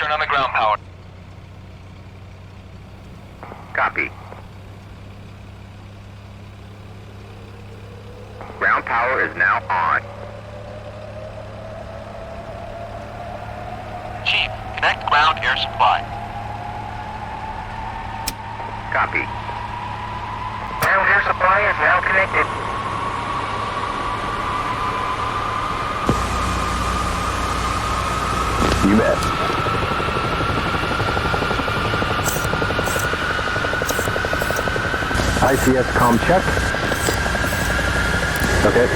turn on the ground power. Copy. Ground power is now on. Chief, connect ground air supply. Copy. Ground air supply is now connected. You bet. ICS comm check. Okay.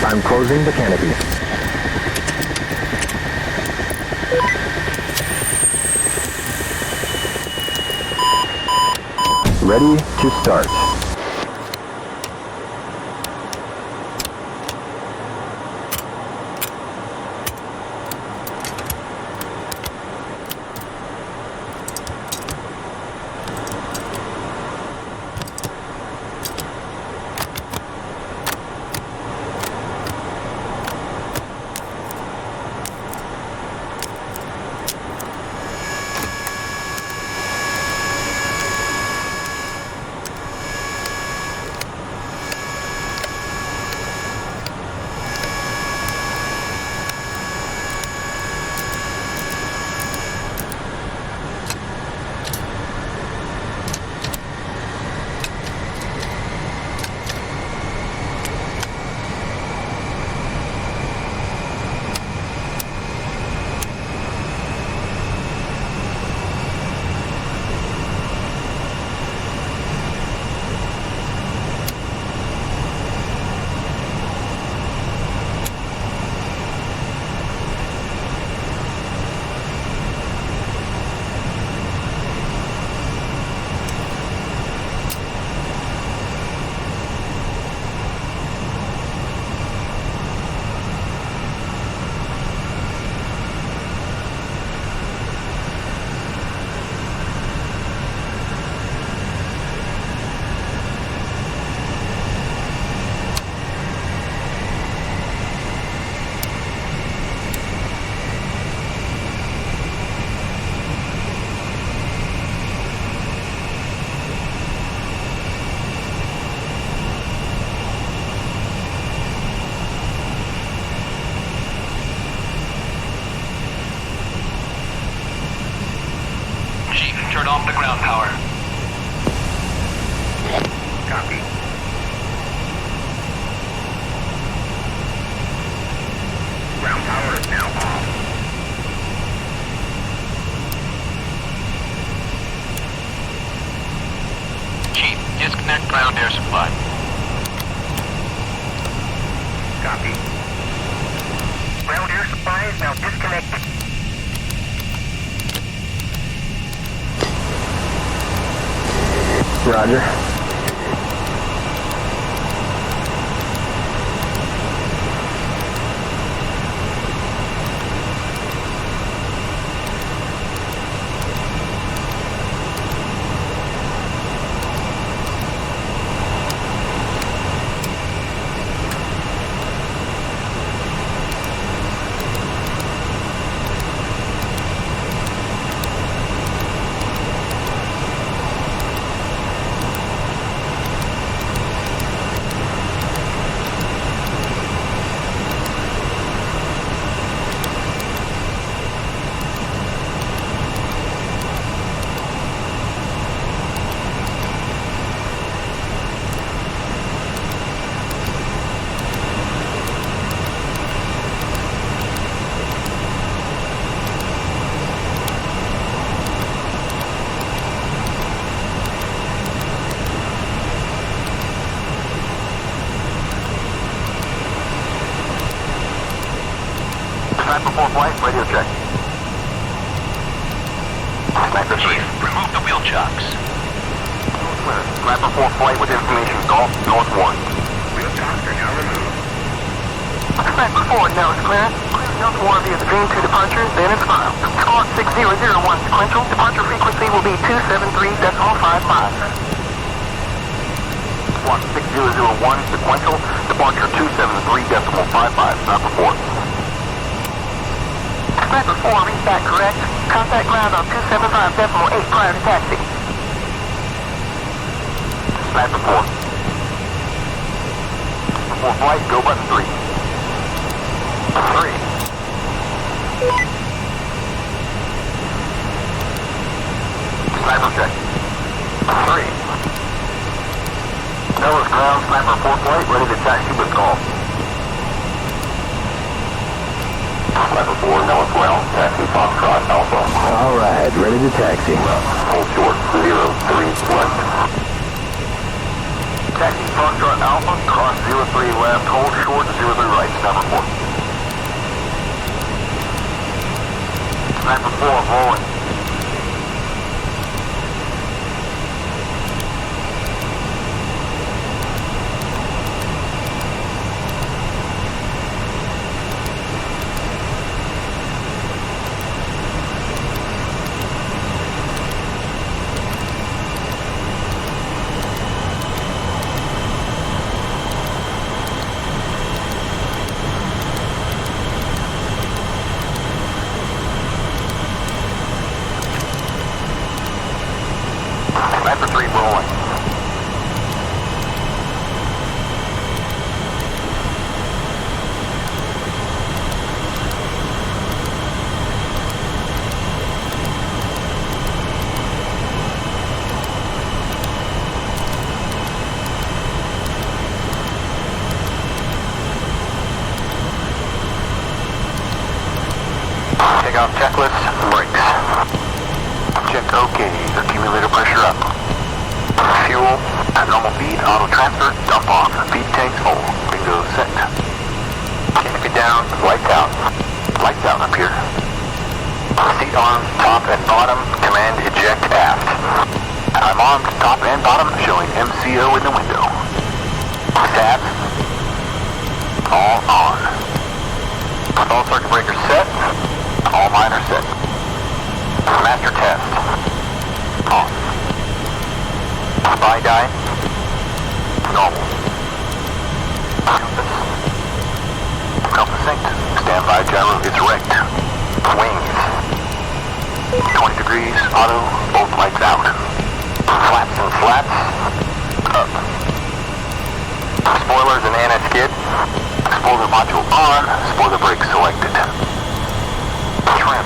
I'm closing the canopy. Ready to start. Turn off the ground power. Copy. Ground power is now off. Chief, disconnect ground air supply. Copy. Ground air supply is now disconnected. Roger. Time before flight, radio check. Sniper Chief, remove the wheel chocks. Clear. Time before flight with information. Golf, North 1. Wheel chocks are now removed. Sniper 4, now is clear. Clear Adios 1 via stream to departure, then it's final. Squawk 6001 sequential, departure frequency will be 273.55. Squawk 6001 sequential, departure 273.55, not report. Sniper 4, read back correct. Contact ground on 275.8 prior to taxi. Sniper 4. Before flight, go button 3. 3. Sniper check. 3. Noah's ground, sniper 4 flight, ready to taxi with call. Sniper 4, Noah's ground, taxi Foxtrot Alpha. All right, ready to taxi. Hold short, 03 left. Taxi Foxtrot Alpha, cross 03 left, hold short, 03 right, Sniper 4. Sniper 4, rolling. Sniper 3 rolling. Take off checklist, brakes. Check OK, accumulator pressure up. Fuel at normal feed, auto transfer, dump off. Feed tanks full. Bingo set. Canopy down, lights out. Lights out up here. Seat arms, top and bottom, command eject aft. I'm armed, top and bottom, showing MCO in the window. Stabs. All on. All circuit breakers set. All minor set. Master test. Off. Spy die. Normal. Compass. Compass synced. Standby gyro is wrecked. Wings. 20 degrees. Auto. Both lights out. Flaps and slats. Up. Spoilers and anti-skid. Spoiler module on. Spoiler brake selected. Trim.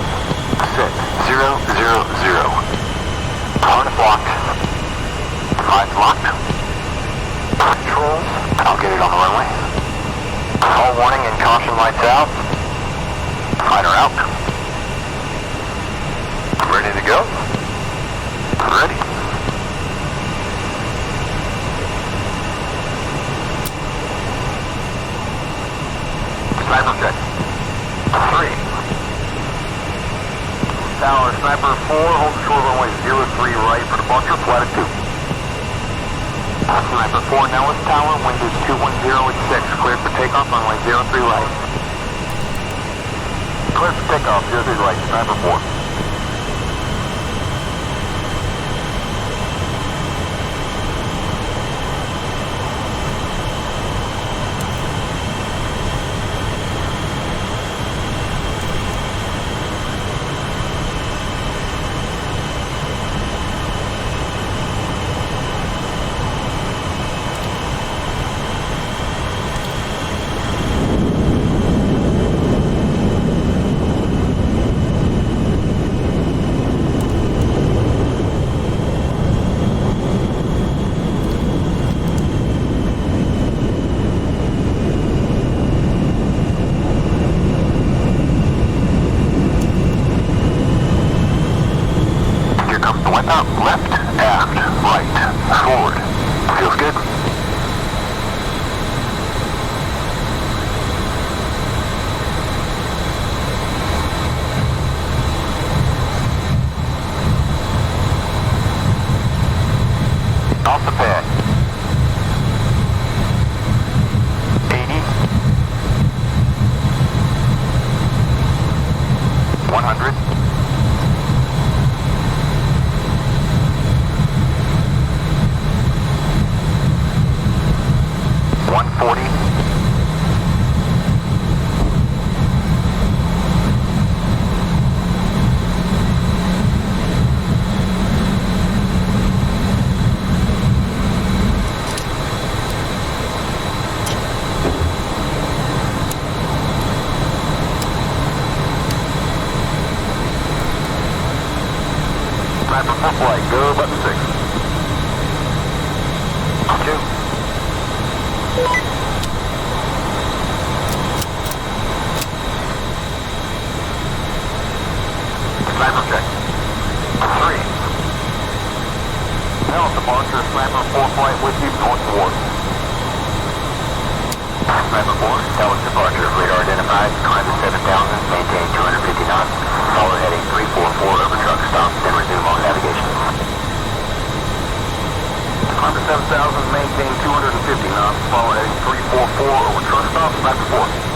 Set. 0, 0, 0. Harness locked. Lights locked. Controls. I'll get it on the runway. All warning and caution lights out. Fighter out. Ready to go? Ready. Sniper check. 3. Tower, Sniper 4, hold the short runway 03 right for departure, flight at 2. Sniper 4, now with tower, wind is 210 at 6, cleared for takeoff, runway 03 right. Cleared for takeoff, 03 right, Sniper 4. Left, aft, right, forward. Feels good? Off the pad. 80. for flight. Go button 6. 2. Sniper check. 3. Now departure, sniper 4 flight with you, point toward. Sniper 4, Dallas departure, radar identified, climb to 7,000, maintain 250 knots, follow heading 344 over truck stop, then resume on navigation. Climb to 7,000, maintain 250 knots, follow heading 344 over truck stop, Sniper 4.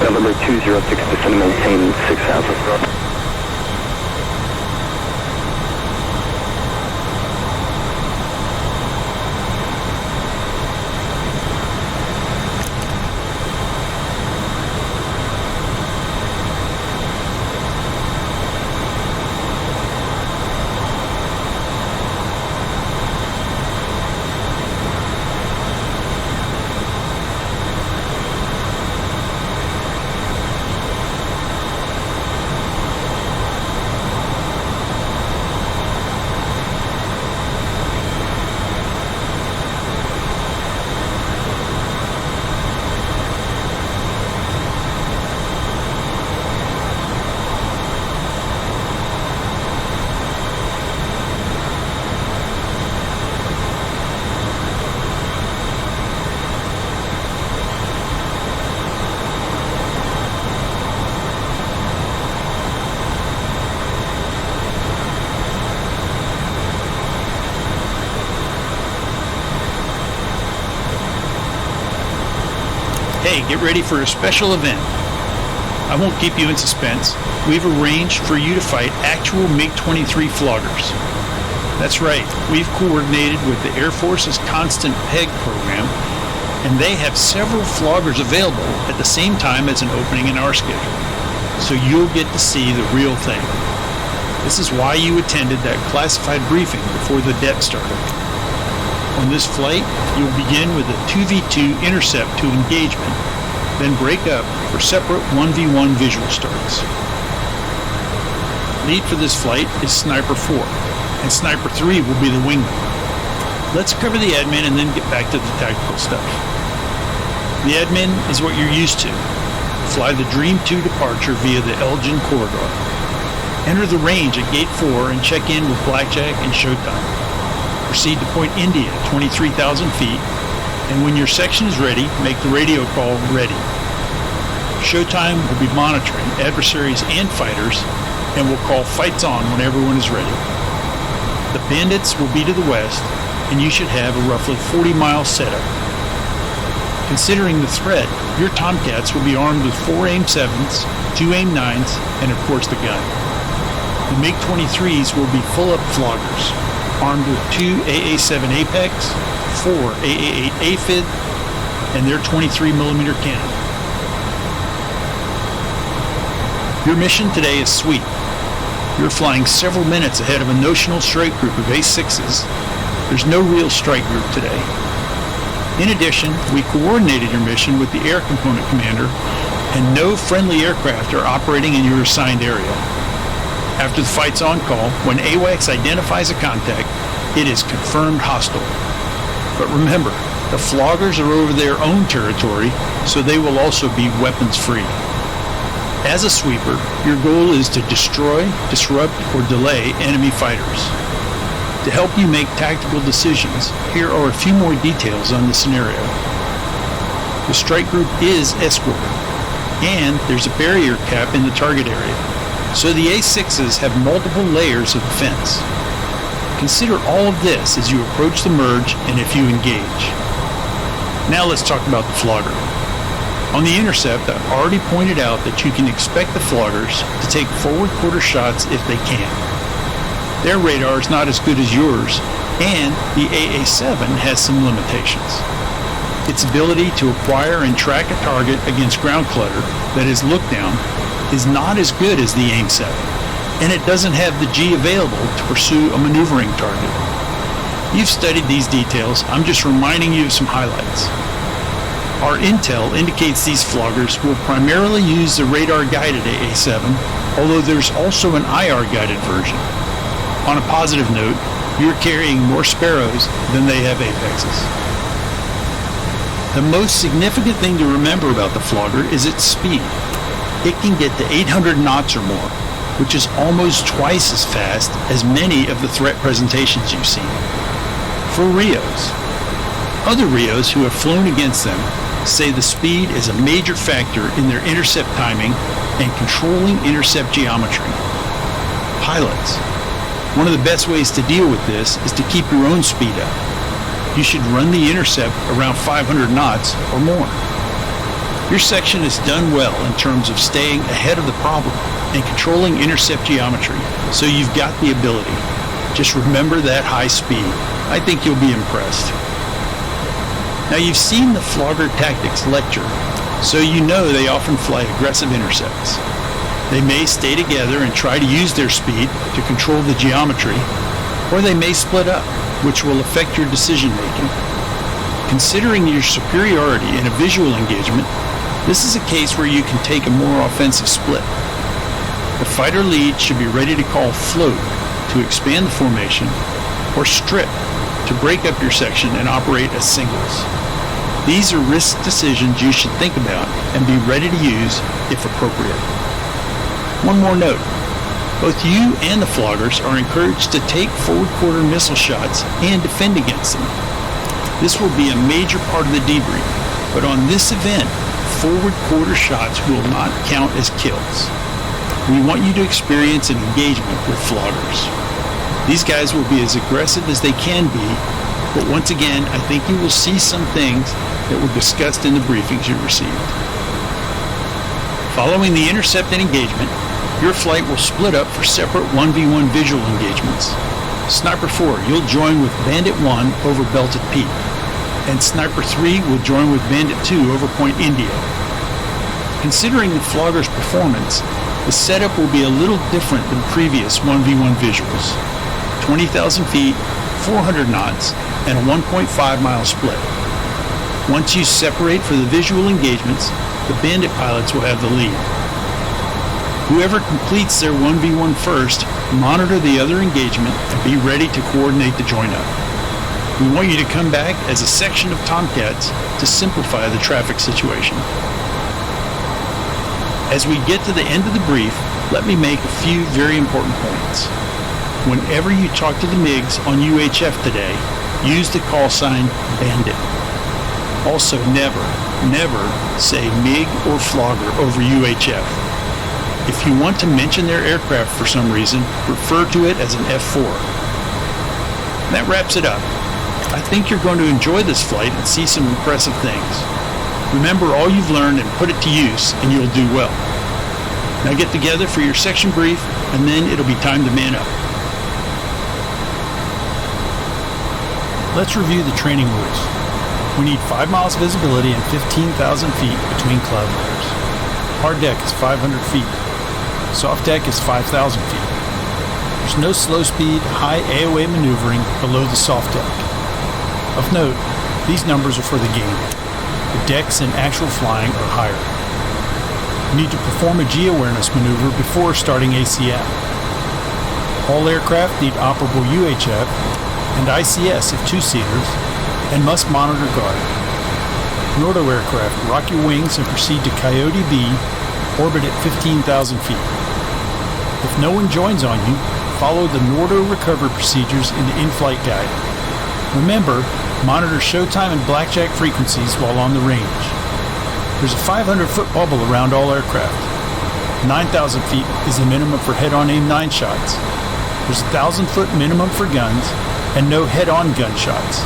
November 206, descend and maintain 6,000. Hey, get ready for a special event. I won't keep you in suspense. We've arranged for you to fight actual MiG-23 floggers. That's right, we've coordinated with the Air Force's Constant Peg program, and they have several floggers available at the same time as an opening in our schedule. So you'll get to see the real thing. This is why you attended that classified briefing before the det started. On this flight, you'll begin with a 2v2 intercept to engagement, then break up for separate 1v1 visual starts. Lead for this flight is Sniper 4, and Sniper 3 will be the wingman. Let's cover the admin and then get back to the tactical stuff. The admin is what you're used to. Fly the Dream 2 departure via the Elgin corridor. Enter the range at Gate 4 and check in with Blackjack and Showtime. Proceed to Point India at 23,000 feet, and when your section is ready, make the radio call ready. Showtime will be monitoring adversaries and fighters, and will call fights on when everyone is ready. The bandits will be to the west, and you should have a roughly 40-mile setup. Considering the threat, your Tomcats will be armed with 4 AIM-7s, 2 AIM-9s, and of course the gun. The MiG-23s will be full-up floggers, armed with 2 AA-7 Apex, 4 AA-8 AFID, and their 23mm cannon. Your mission today is sweet. You're flying several minutes ahead of a notional strike group of A6s. There's no real strike group today. In addition, we coordinated your mission with the Air Component Commander, and no friendly aircraft are operating in your assigned area. After the fight's on call, when AWACS identifies a contact, it is confirmed hostile. But remember, the floggers are over their own territory, so they will also be weapons-free. As a sweeper, your goal is to destroy, disrupt, or delay enemy fighters. To help you make tactical decisions, here are a few more details on the scenario. The strike group is escorted, and there's a barrier cap in the target area, so the A6s have multiple layers of defense. Consider all of this as you approach the merge and if you engage. Now let's talk about the flogger. On the intercept, I've already pointed out that you can expect the floggers to take forward quarter shots if they can. Their radar is not as good as yours, and the AA-7 has some limitations. Its ability to acquire and track a target against ground clutter that is looked down is not as good as the AIM-7, and it doesn't have the G available to pursue a maneuvering target. You've studied these details, I'm just reminding you of some highlights. Our intel indicates these floggers will primarily use the radar-guided AA-7, although there's also an IR-guided version. On a positive note, you're carrying more Sparrows than they have Apexes. The most significant thing to remember about the flogger is its speed. It can get to 800 knots or more, which is almost twice as fast as many of the threat presentations you've seen. For Rios. Other Rios who have flown against them say the speed is a major factor in their intercept timing and controlling intercept geometry. Pilots. One of the best ways to deal with this is to keep your own speed up. You should run the intercept around 500 knots or more. Your section has done well in terms of staying ahead of the problem and controlling intercept geometry, so you've got the ability. Just remember that high speed. I think you'll be impressed. Now you've seen the flogger tactics lecture, so you know they often fly aggressive intercepts. They may stay together and try to use their speed to control the geometry, or they may split up, which will affect your decision making. Considering your superiority in a visual engagement, this is a case where you can take a more offensive split. The fighter lead should be ready to call float to expand the formation, or strip to break up your section and operate as singles. These are risk decisions you should think about and be ready to use if appropriate. One more note. Both you and the floggers are encouraged to take forward quarter missile shots and defend against them. This will be a major part of the debrief, but on this event, forward quarter shots will not count as kills. We want you to experience an engagement with floggers. These guys will be as aggressive as they can be, but once again, I think you will see some things that were discussed in the briefings you received. Following the intercept and engagement, your flight will split up for separate 1v1 visual engagements. Sniper 4, you'll join with Bandit 1 over Belted Peak, and Sniper 3 will join with Bandit 2 over Point India. Considering the flogger's performance, the setup will be a little different than previous 1v1 visuals. 20,000 feet, 400 knots, and a 1.5-mile split. Once you separate for the visual engagements, the Bandit pilots will have the lead. Whoever completes their 1v1 first, monitor the other engagement and be ready to coordinate the join-up. We want you to come back as a section of Tomcats to simplify the traffic situation. As we get to the end of the brief, let me make a few very important points. Whenever you talk to the MiGs on UHF today, use the call sign Bandit. Also, never say MiG or flogger over UHF. If you want to mention their aircraft for some reason, refer to it as an F-4. That wraps it up. I think you're going to enjoy this flight and see some impressive things. Remember all you've learned and put it to use, and you'll do well. Now get together for your section brief, and then it'll be time to man up. Let's review the training rules. We need 5 miles visibility and 15,000 feet between cloud layers. Hard deck is 500 feet. Soft deck is 5,000 feet. There's no slow speed, high AOA maneuvering below the soft deck. Of note, these numbers are for the game. The decks in actual flying are higher. You need to perform a G-awareness maneuver before starting ACM. All aircraft need operable UHF and ICS if two-seaters and must monitor guard. Nordo aircraft, rock your wings and proceed to Coyote B, orbit at 15,000 feet. If no one joins on you, follow the Nordo recovery procedures in the in-flight guide. Remember, monitor showtime and blackjack frequencies while on the range. There's a 500-foot bubble around all aircraft. 9,000 feet is the minimum for head-on aim 9 shots. There's a 1,000-foot minimum for guns and no head-on gun shots.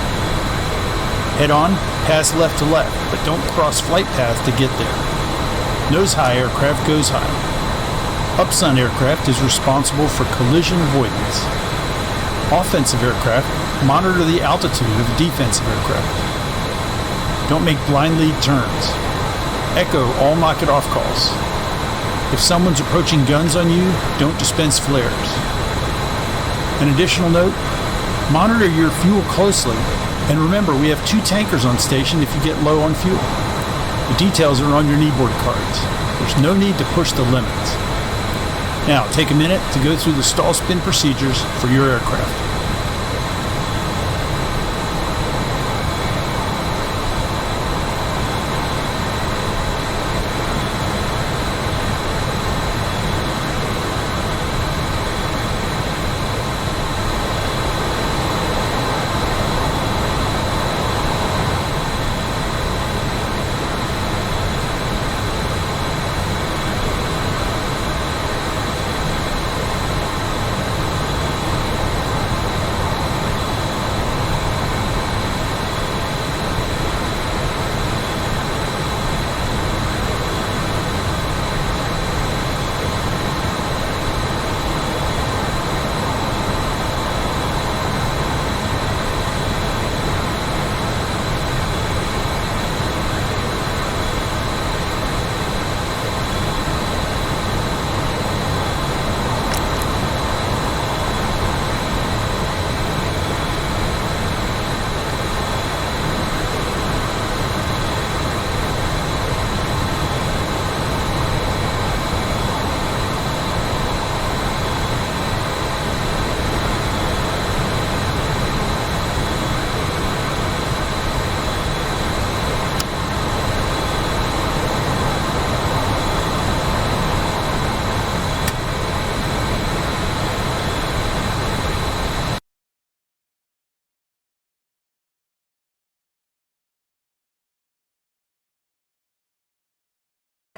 Head-on, pass left to left, but don't cross flight path to get there. Nose high aircraft goes high. Upsun aircraft is responsible for collision avoidance. Offensive aircraft monitor the altitude of defensive aircraft. Don't make blind lead turns. Echo all knock it off calls. If someone's approaching guns on you, don't dispense flares. An additional note, Monitor your fuel closely, and remember we have 2 tankers on station if you get low on fuel. The details are on your kneeboard cards. There's no need to push the limits. Now, take a minute to go through the stall spin procedures for your aircraft.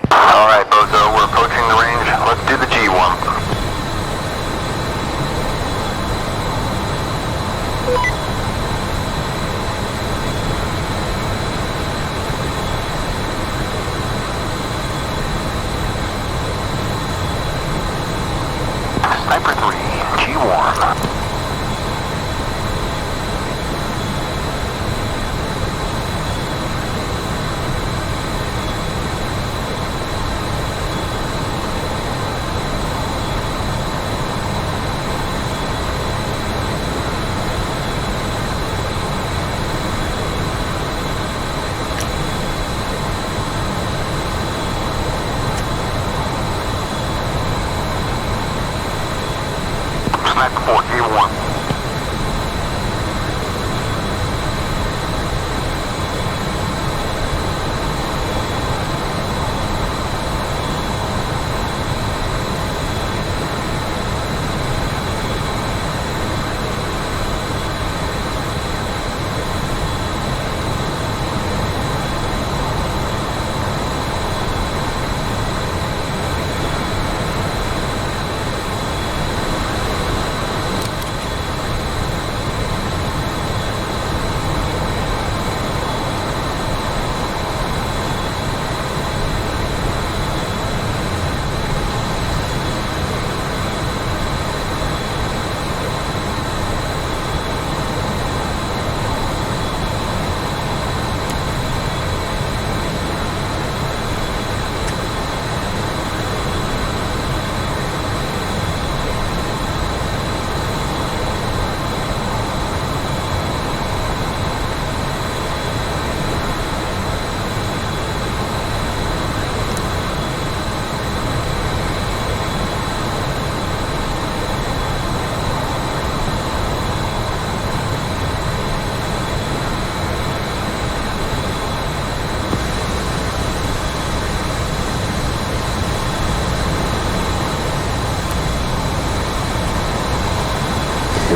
Alright, Bozo, we're approaching the range. Let's do the G1. Sniper 3, G1. Sniper 4, G1.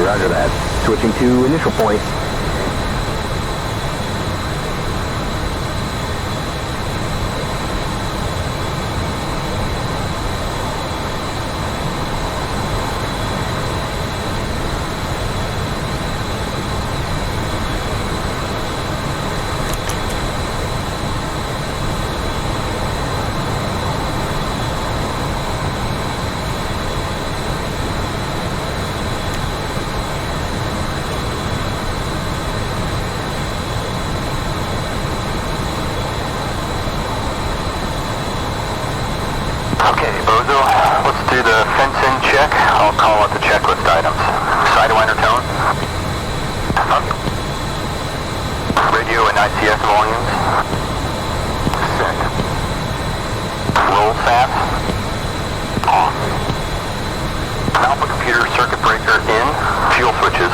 Roger that. Switching to initial point. Okay, Bozo, let's do the fence-in check. I'll call out the checklist items. Sidewinder tone. Radio and ICS volumes. Set. Roll SAS. On. Alpha computer circuit breaker in. Fuel switches.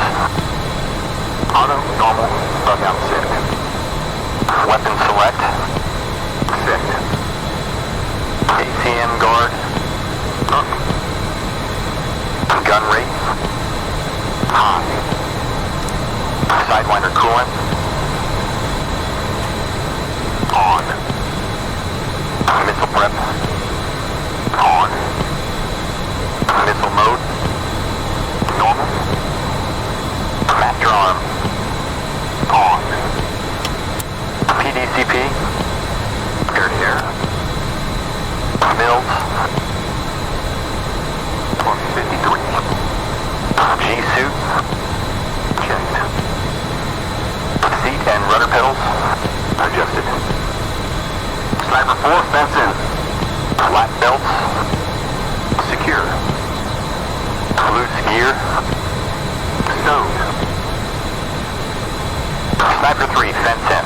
Auto, normal, bug out set. Weapon select. Set. ACM guard. Up. Gun rate. High. Sidewinder coolant. On. Missile prep. On. Missile mode. Normal. Master arm. On. PDCP. Air to air. Mills. Plus 53. G-suit. Checked. Seat and rudder pedals. Adjusted. Sniper 4, fence in. Black belts. Secure. Loose gear. Stowed. Sniper 3, fence in.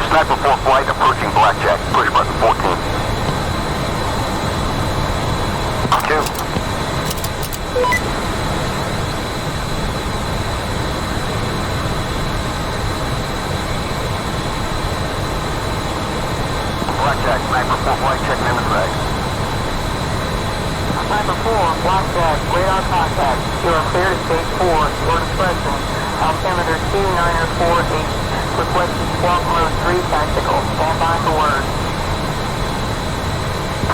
Sniper 4 flight approaching Blackjack. Push button 14. 2. Blackjack, Sniper 4 flight checking in the flag. Sniper 4, Blackjack, radar contact. You are clear to stage 4, your discretion. Altimeter 2948. Requested squawk mode 3 tactical. Stand by for word.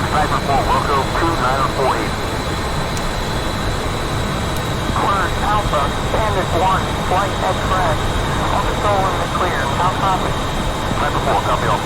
Sniper 4, Wilco 2948. Word, Alpha, Bandit 1, flight at crash. On patrol in the clear. How copy? Sniper 4, copy all.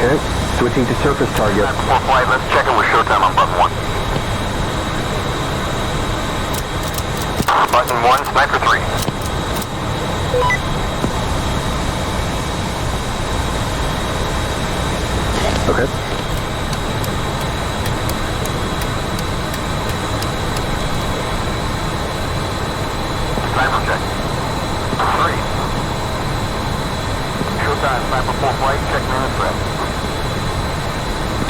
Okay. Switching to surface target. For flight, let's check in with showtime on button 1. Button 1, sniper 3. Okay. Sniper check. 3. Showtime, sniper 4 flight, check minute threat.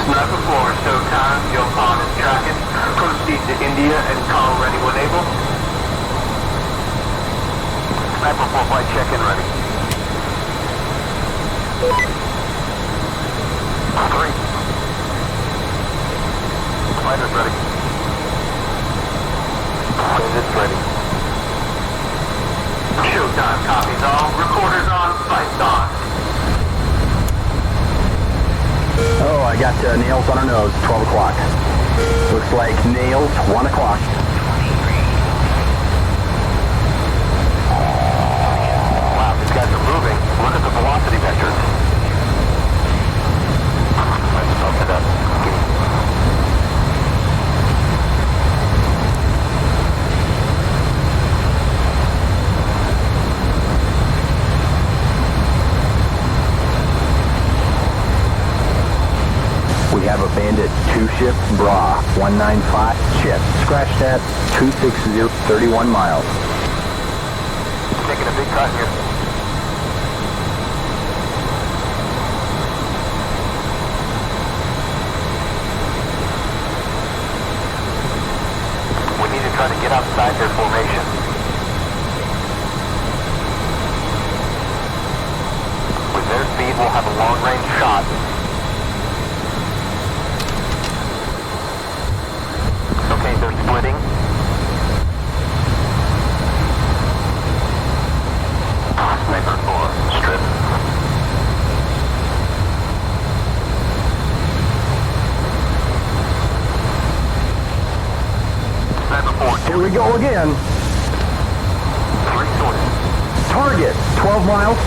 Sniper 4, showtime, your pod is tracking. Proceed to India and call ready when able. Sniper 4 flight, check in ready. 3. Fighter's ready. It's ready. Showtime copies all. Recorders on, sights on. Oh, I got nails on our nose, 12 o'clock. Looks like nails, 1 o'clock. Wow, these guys are moving. Look at the velocity vectors. Let's pump it up. We have a Bandit 2-shift bra, 195 chip. Scratch that, 260, 31 miles. Taking a big cut here. We need to try to get outside their formation. With their speed, we'll have a long-range shot. Okay, they're splitting. Sniper 4, strip. Sniper 4, Here we go again. 3 sorted. Target, 12 miles.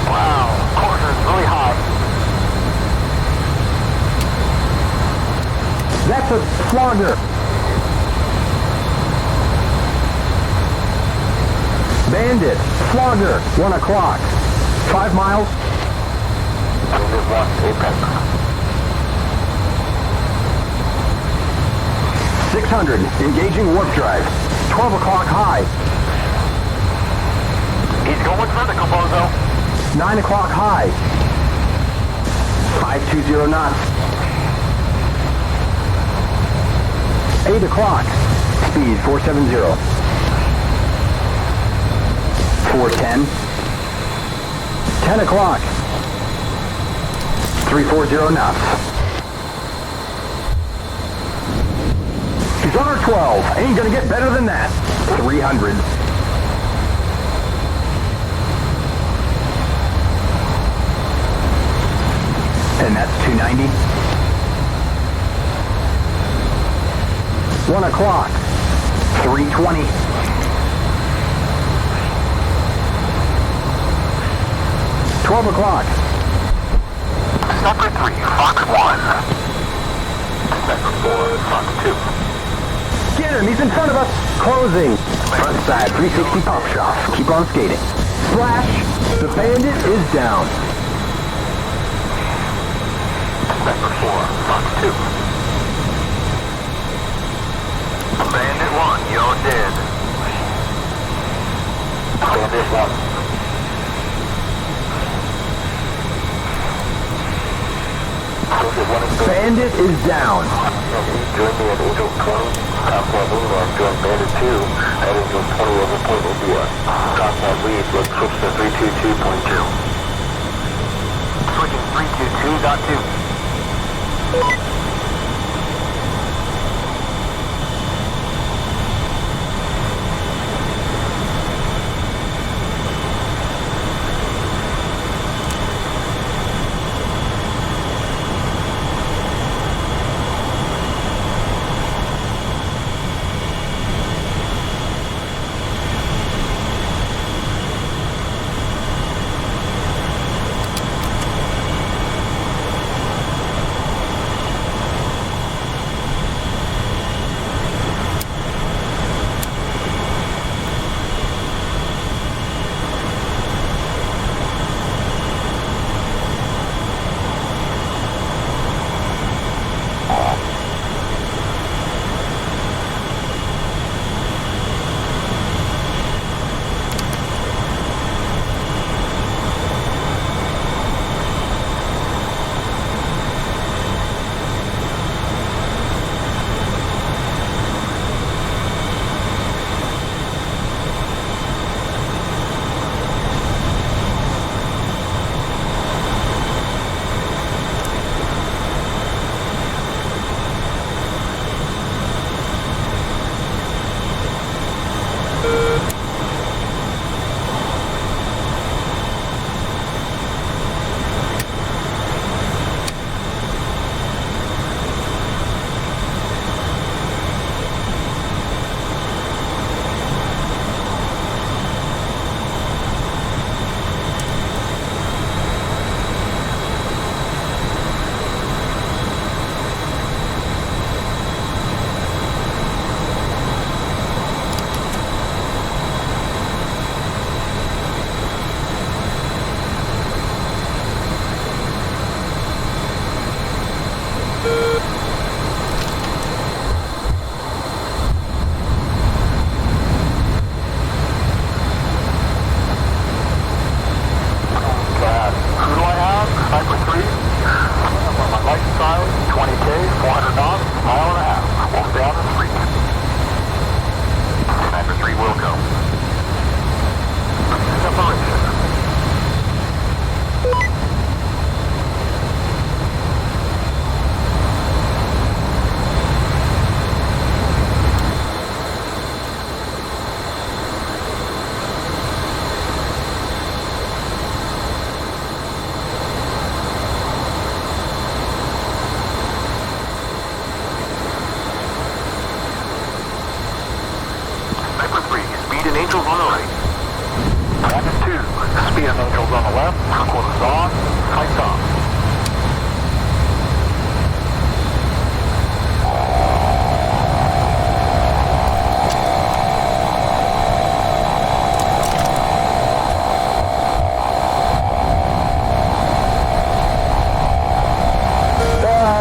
Wow, corner is really high. That's a flogger. Bandit, flogger, 1 o'clock. 5 miles. Bandit 1, apex. 600, engaging warp drive. 12 o'clock high. He's going vertical, Bozo. 9 o'clock high. 520 knots. 8 o'clock. Speed 470. 410. 10 o'clock. 340 knots. He's on our 12. Ain't gonna get better than that. 300. And that's 290. 1 o'clock. 320. 12 o'clock. Sniper 3, Fox 1. Sniper 4, Fox 2. Get him, he's in front of us. Closing. Front side, 360 pop shot. Keep on skating. Splash. The Bandit is down. Sniper 4, Fox 2. Bandit 1, you're dead. Bandit 1. Bandit is down. Join me at Angel 20. Combat lead on join Bandit 2 at Angel 20 over Point India. Combat lead, let's switch to 322.2. Switching 322.2.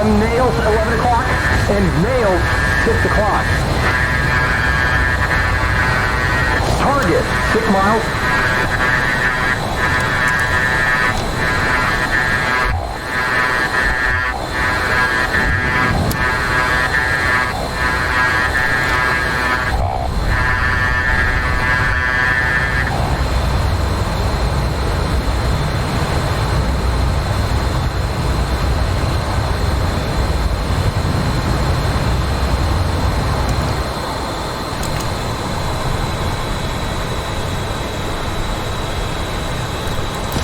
nails 11 o'clock and nails 6 o'clock. Target 6 miles.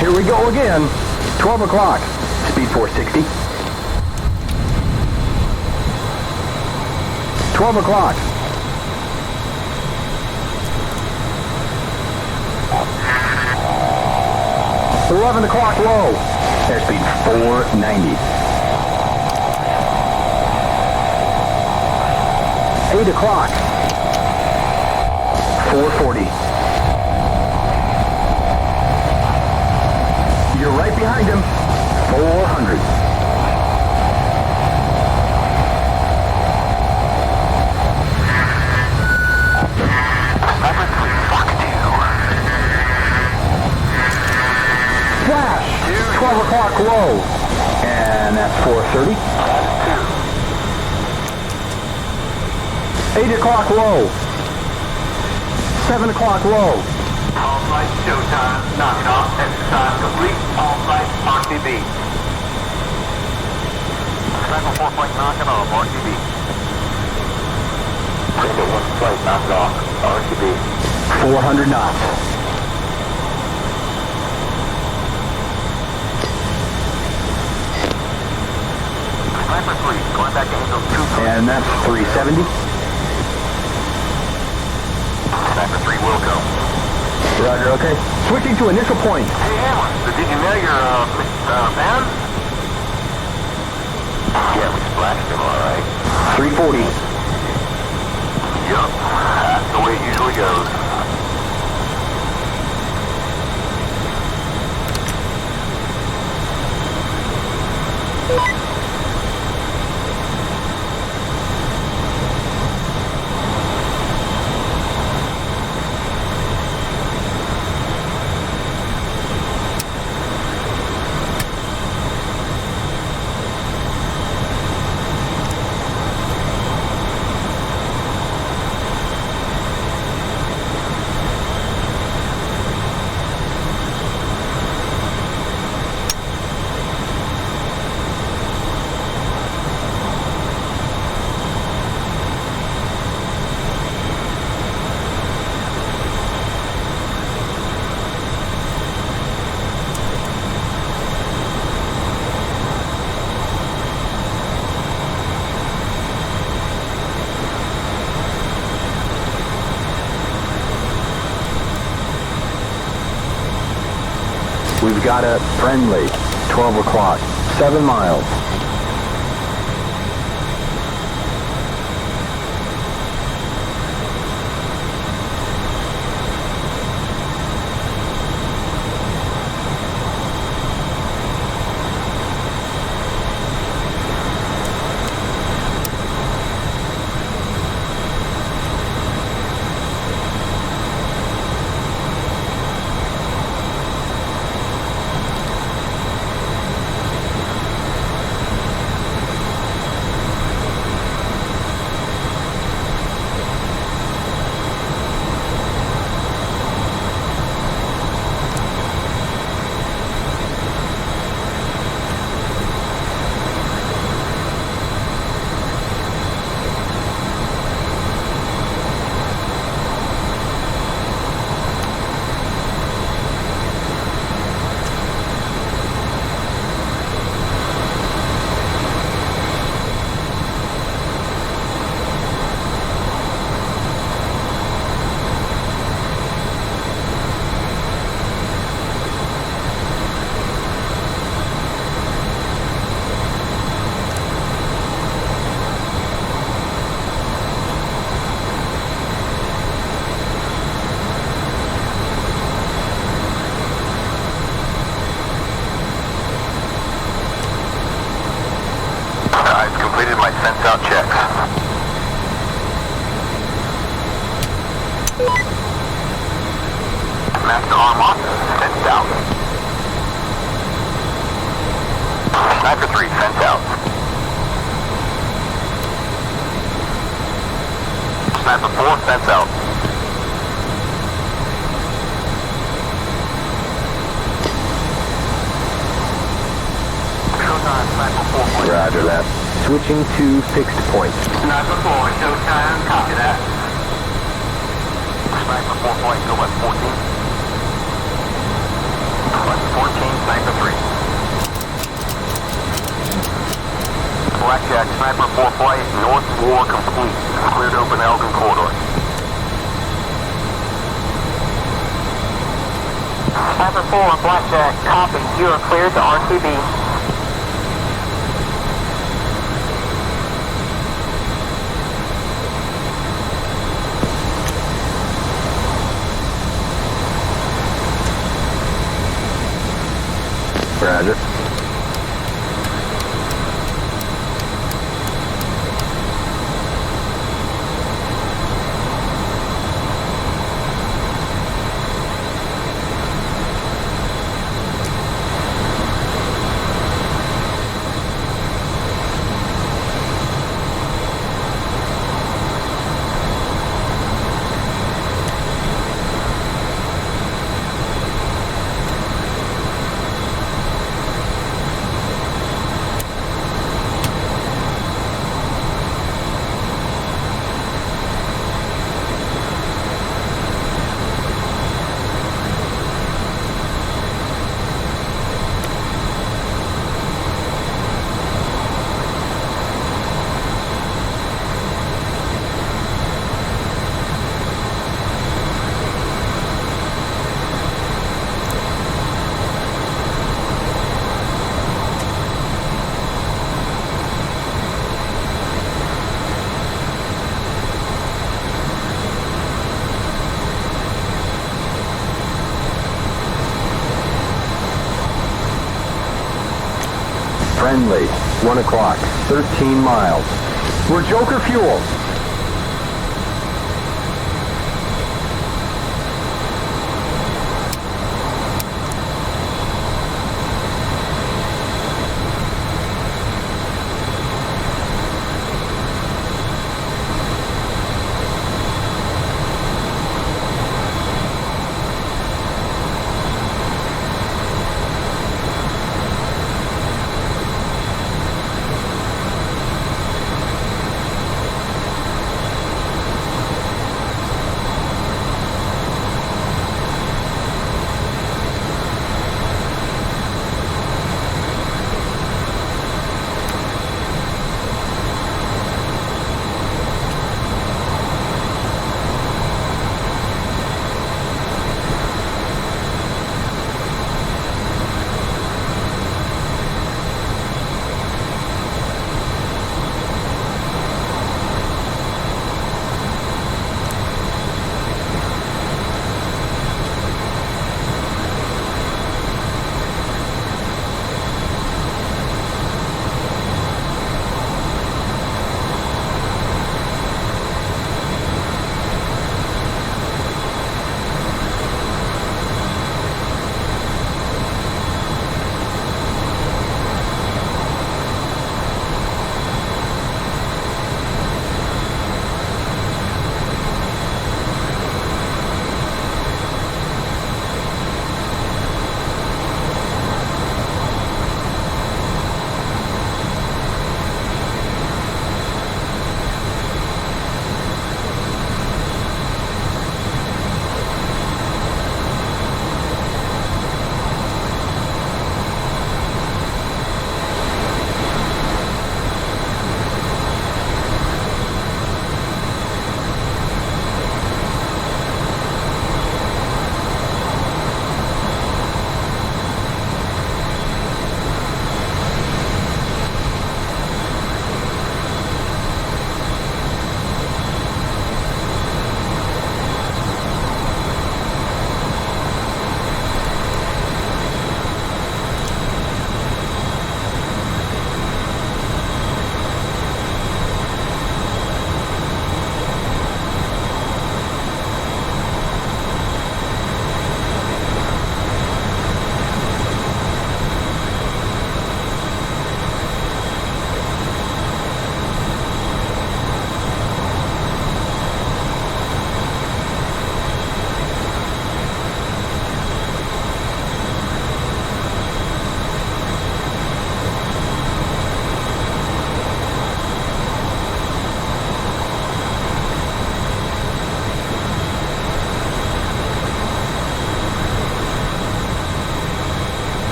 Here we go again. 12 o'clock. Speed 460. 12 o'clock. 11 o'clock low. Airspeed 490. 8 o'clock. 440. You're right behind him. 400. Sniper 3, fuck 2. Flash. 12 o'clock low. And that's 430. 8 o'clock low. 7 o'clock low. All flight showtime, knock it off, exercise complete, all flight RTB. Sniper 4 flight knock it off, RTB. Rainbow 1 flight knock it off, RTB. 400 knots. Sniper 3, going back to Angel 2. And that's 370. Sniper 3 will go. Roger, okay. Switching to initial point. Hey, Hammer, did you mail your, van? Yeah, we splashed him, alright. 340. Yup, that's the way it usually goes. We've got a friendly. 12 o'clock. 7 miles. completed my fence out checks. Master arm on, fence out. Sniper 3, fence out. Sniper 4, fence out. Showtime, Sniper 4, point. Roger that. Switching to fixed point. Sniper 4, showtime, copy that. Sniper 4 point, go west 14. West 14, Sniper 3. Blackjack, Sniper 4 flight, North War complete. Cleared open Elgin corridor. Sniper 4, Blackjack, copy. You are cleared to RTB. Roger. Friendly, 1 o'clock, 13 miles. We're Joker fuel.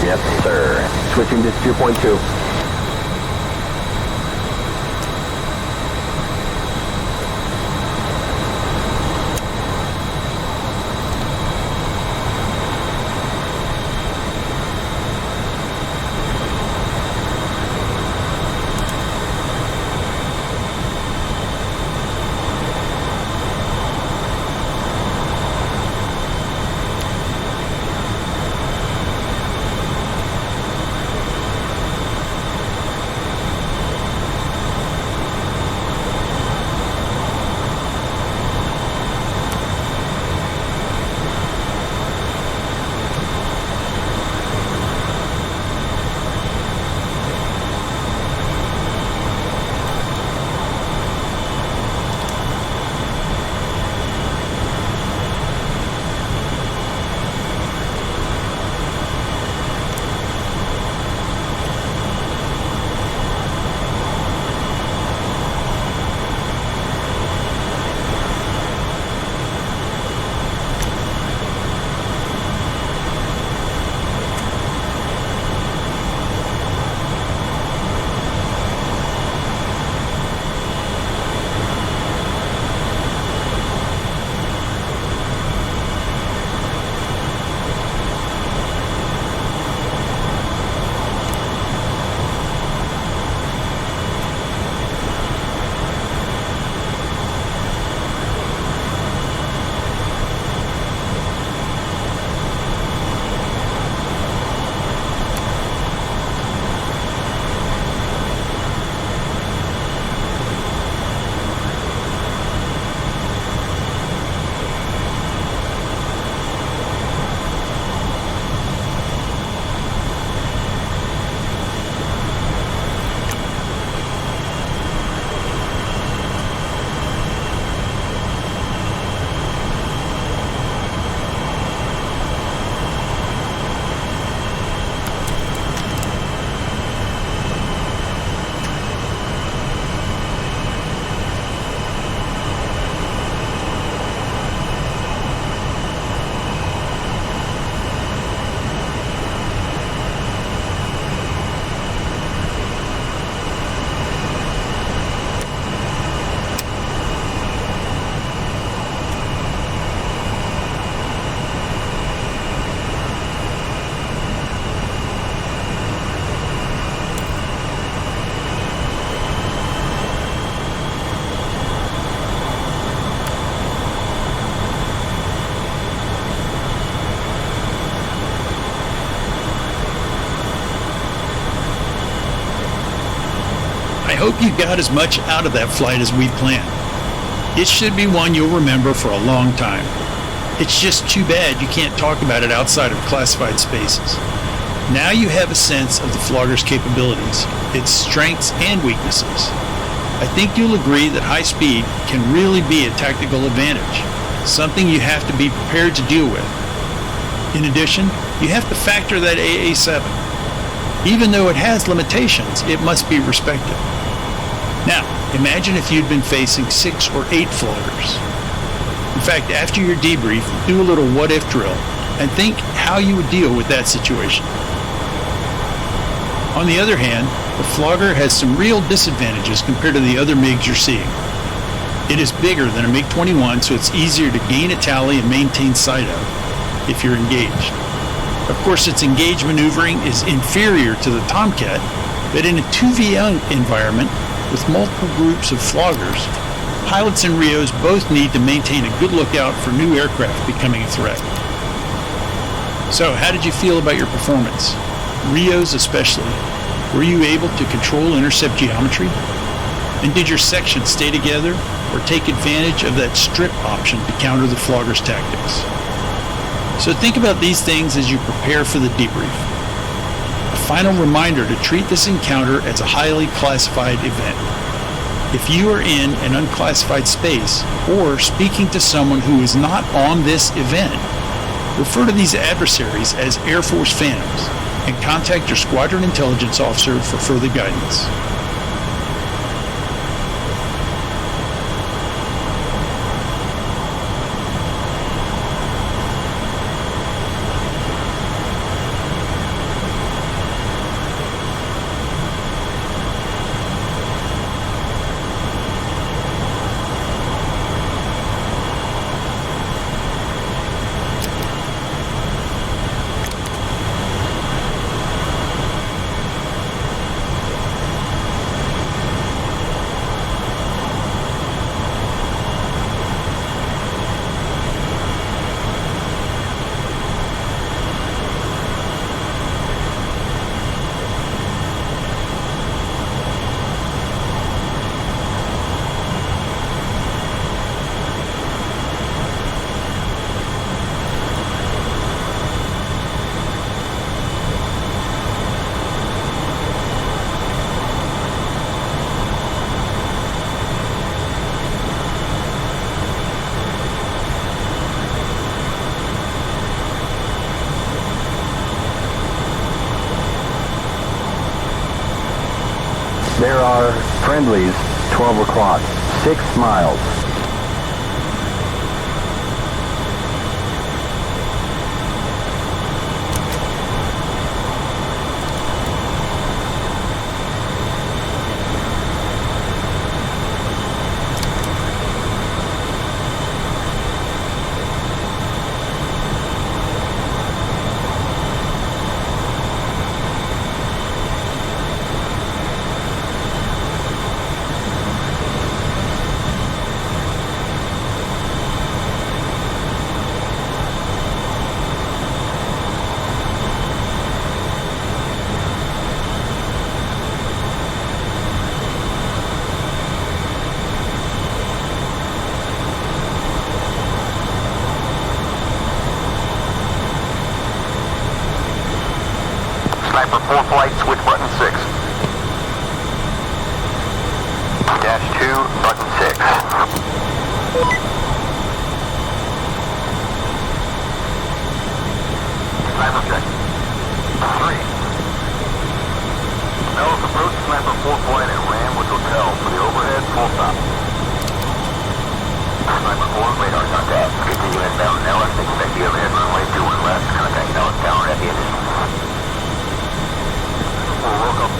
Yes, sir. Switching to steer point 2. I hope you got as much out of that flight as we planned. It should be one you'll remember for a long time. It's just too bad you can't talk about it outside of classified spaces. Now you have a sense of the Flogger's capabilities, its strengths and weaknesses. I think you'll agree that high speed can really be a tactical advantage, something you have to be prepared to deal with. In addition, you have to factor that AA7. Even though it has limitations, it must be respected. Now, imagine if you'd been facing 6 or 8 floggers. In fact, after your debrief, do a little what-if drill and think how you would deal with that situation. On the other hand, the Flogger has some real disadvantages compared to the other MiGs you're seeing. It is bigger than a MiG-21, so it's easier to gain a tally and maintain sight of if you're engaged. Of course, its engaged maneuvering is inferior to the Tomcat, but in a 2v1 environment with multiple groups of floggers, pilots and Rios both need to maintain a good lookout for new aircraft becoming a threat. So, how did you feel about your performance? Rios especially. Were you able to control intercept geometry? And did your section stay together or take advantage of that strip option to counter the flogger's tactics? So think about these things as you prepare for the debrief. A final reminder to treat this encounter as a highly classified event. If you are in an unclassified space or speaking to someone who is not on this event, refer to these adversaries as Air Force phantoms and contact your squadron intelligence officer for further guidance. There are friendlies, 12 o'clock, 6 miles. Sniper 4 flight, switch button 6. Dash 2, button 6. Sniper check. 3. Mel's approach sniper 4 flight at Ramwood Hotel for the overhead full stop. Sniper 4, radar contact. Continue inbound Nellis, expect the overhead runway 21 left. Contact Nellis tower at the addition. Welcome.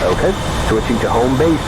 Okay, switching to home base.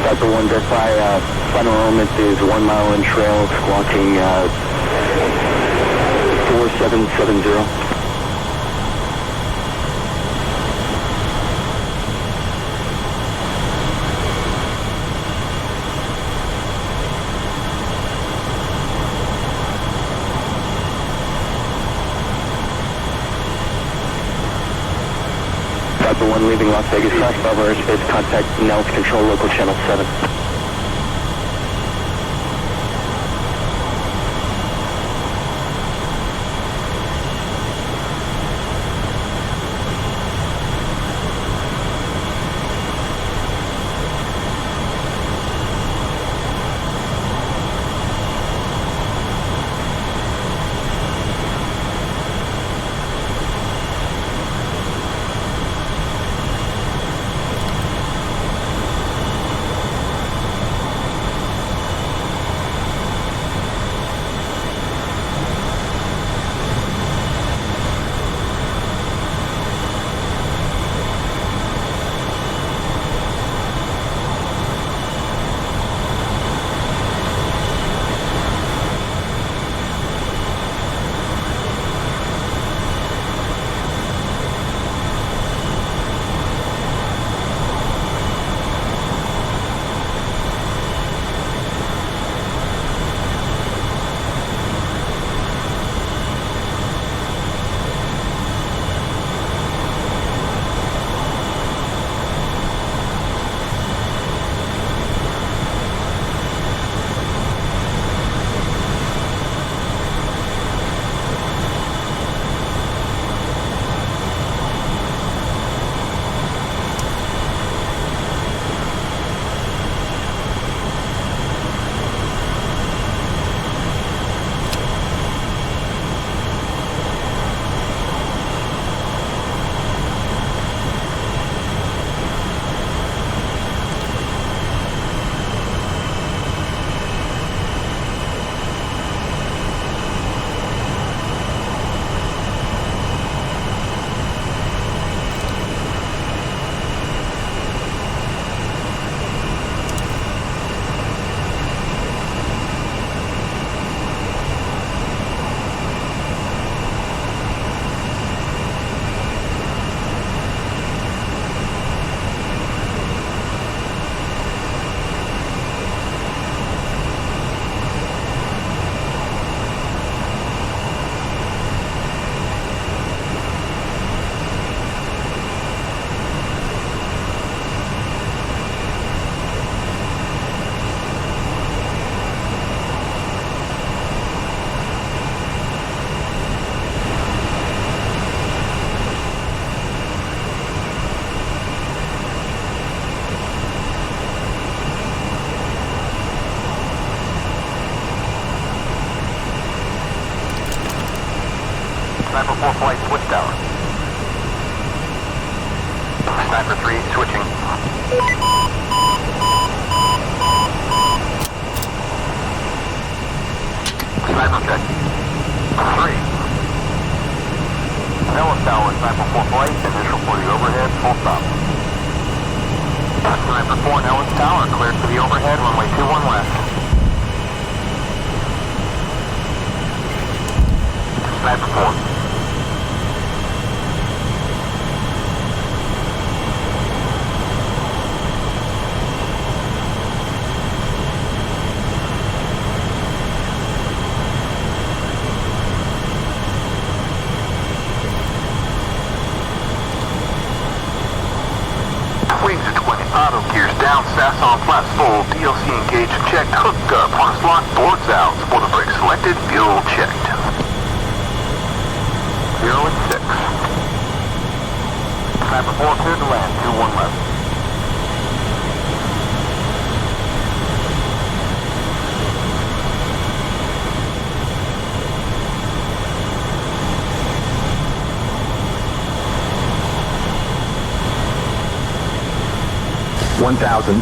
Delta 1, verify final element is 1 mile in trail, squawking 4770. Delta 1 leaving Las Vegas, cross Bravo airspace, contact Nels Control, local channel 7. 4 flight switch tower. Sniper 3 switching. Sniper check. 3. Nellis Tower, Sniper 4 flight, initial for the overhead, full stop. Sniper 4, Nellis Tower, cleared for the overhead, runway 21 left. Sniper 4. Wings at 20, auto gears down, SAS on flaps full, DLC engaged, checked, hooked up, harness locked, boards out, spoiler brake selected, fuel checked. 0 and 6. Sniper 4 cleared to land, 21 left. $1,000.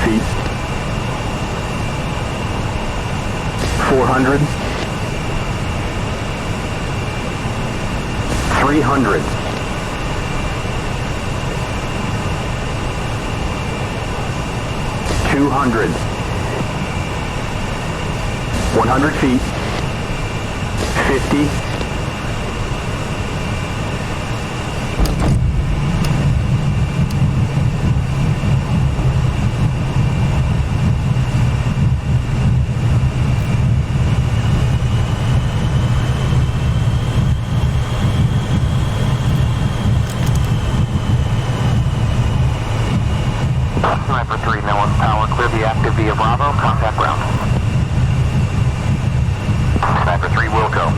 Feet. 400. 300. 200. 100 feet. 50. 3, Nellis Tower, clear the active via Bravo, contact ground. Sniper 3 will go.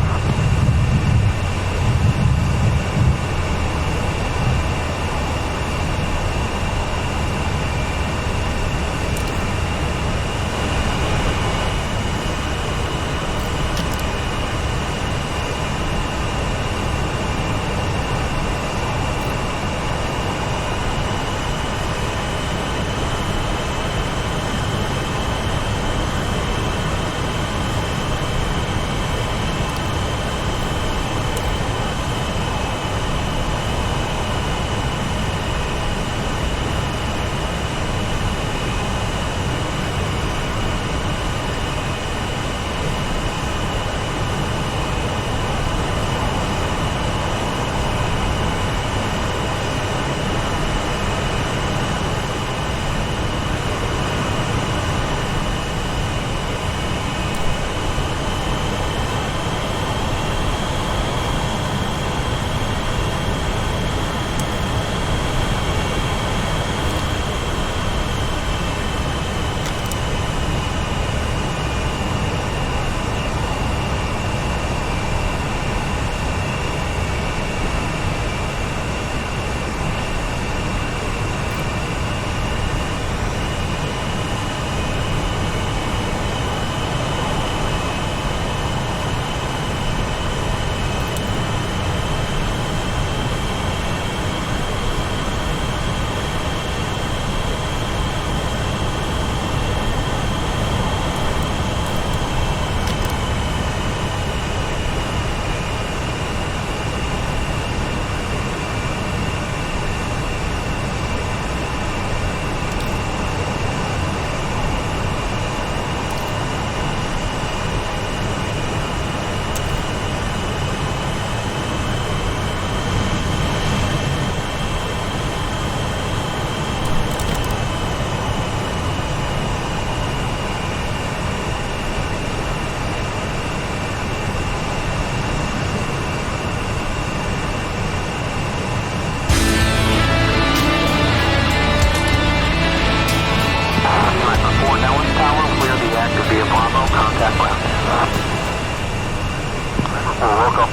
We'll work off